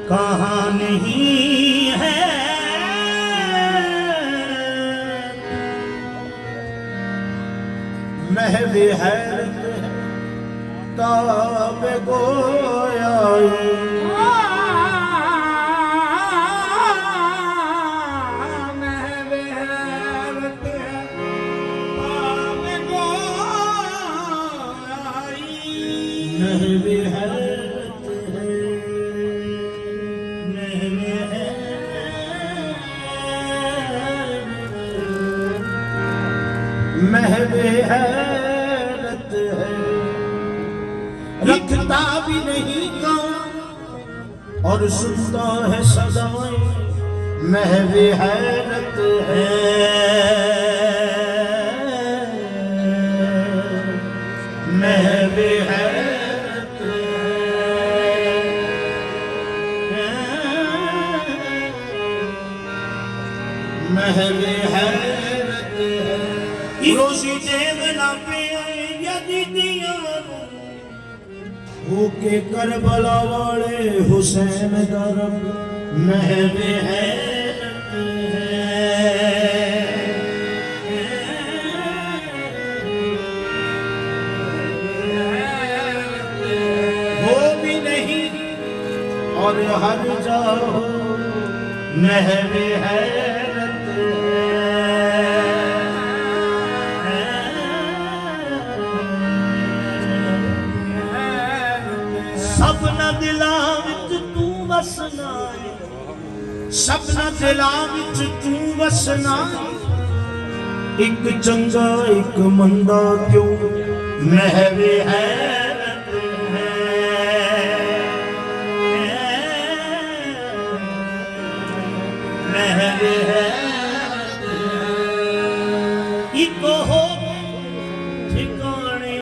कहाँ नहीं है। महवे हैरत ताबे गोया महवे हैरत है, महवे महवे हैरत है। रखता भी नहीं काम और सुनता है सदाएं, महवे हैरत है, महवे हैरत है, महवे हैरत है। रोजी देवना पे यदि दिया होके करबला वाले हुसैन दरब, महवे हैरत है। हो भी नहीं और हर जाओ, महवे हैरत है। सपना दिलां विच तू वसना, सपना दिलां विच तू वसना, एक चंगा एक मंदा क्यों, महवे हैरत है, महवे है।